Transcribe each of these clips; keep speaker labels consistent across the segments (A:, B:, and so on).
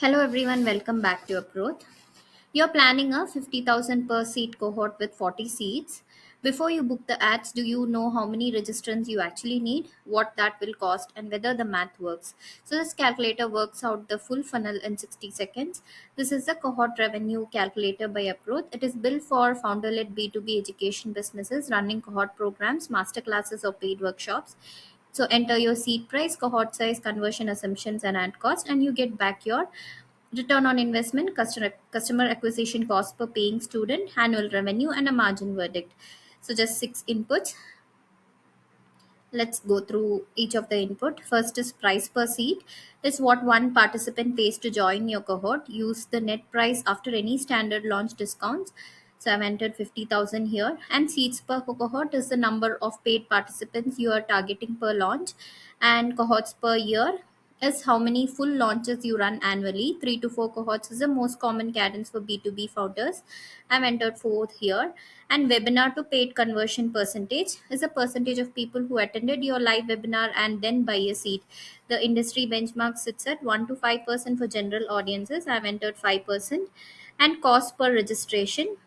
A: Hello everyone, welcome back to upGrowth. You're planning a 50,000 per seat cohort with 40 seats. Before you book the ads, do you know how many registrants you actually need, what that will cost, and whether the math works? So, this calculator works out the full funnel in 60 seconds. This is the Cohort Revenue Calculator by upGrowth. It is built for founder led B2B education businesses running cohort programs, masterclasses, or paid workshops. So enter your seat price, cohort size, conversion assumptions, and ad cost, and you get back your return on investment, customer acquisition cost per paying student, annual revenue, and a margin verdict. So just six inputs. Let's go through each of the input. First is price per seat. Is what one participant pays to join your cohort. Use the net price after any standard launch discounts. So I've entered 50,000 here. And seats per cohort is the number of paid participants you are targeting per launch. And cohorts per year is how many full launches you run annually. 3 to 4 cohorts is the most common cadence for B2B founders. I've entered fourth here. And webinar to paid conversion percentage is a percentage of people who attended your live webinar and then buy a seat. The industry benchmark sits at 1 to 5% for general audiences. I've entered 5%. And cost per registration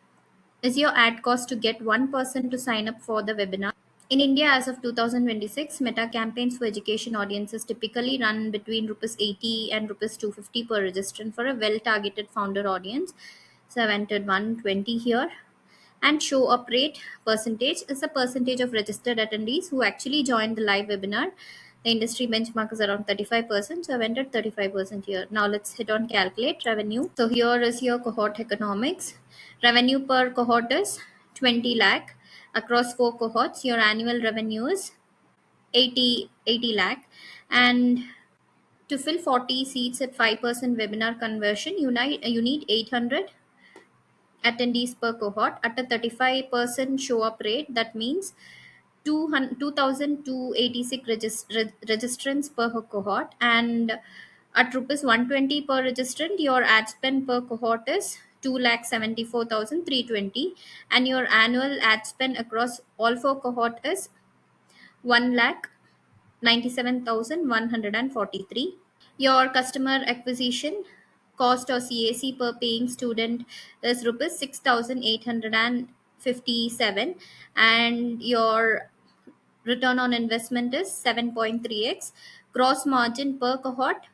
A: is your ad cost to get one person to sign up for the webinar. In India, as of 2026, meta campaigns for education audiences typically run between rupees 80 and rupees 250 per registrant for a well-targeted founder audience. So I've entered 120 here. And show up rate percentage is the percentage of registered attendees who actually joined the live webinar. The industry benchmark is around 35%, so I've entered 35% here. Now let's hit on calculate revenue. So here is your cohort economics. Revenue per cohort is 20 lakh. Across 4 cohorts, your annual revenue is 80 lakh. And to fill 40 seats at 5% webinar conversion, you need 800 attendees per cohort at a 35% show up rate. That means 2,286 registrants per cohort, and at rupees 120 per registrant, your ad spend per cohort is 2,74,320, and your annual ad spend across all 4 cohort is 1,97,143. Your customer acquisition cost or CAC per paying student is rupees 6,857, and your return on investment is 7.3x. Gross margin per cohort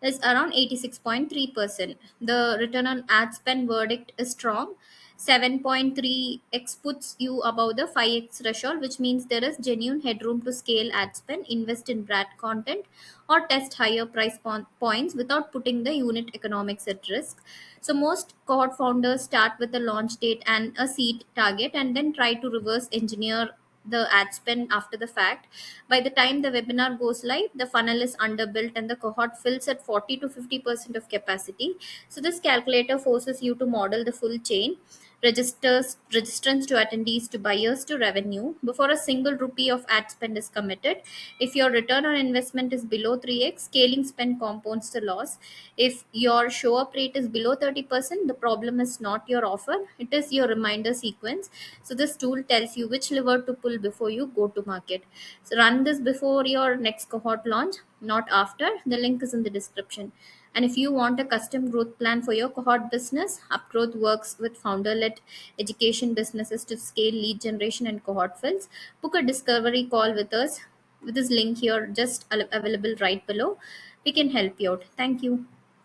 A: is around 86.3%. The return on ad spend verdict is strong. 7.3x puts you above the 5x threshold, which means there is genuine headroom to scale ad spend, invest in brand content, or test higher price points without putting the unit economics at risk. So, most cohort founders start with a launch date and a seat target and then try to reverse engineer the ad spend after the fact. By the time the webinar goes live, the funnel is underbuilt and the cohort fills at 40 to 50% of capacity. So this calculator forces you to model the full chain, registrants to attendees to buyers to revenue before a single rupee of ad spend is committed. If your return on investment is below 3x, scaling spend compounds the loss. If your show up rate is below 30%, the problem is not your offer, it is your reminder sequence. So this tool tells you which lever to pull before you go to market. So run this before your next cohort launch, not after. The link is in the description. And if you want a custom growth plan for your cohort business, upGrowth works with founder led education businesses to scale lead generation and cohort fills. Book a discovery call with us with this link here, just available right below. We can help you out. Thank you.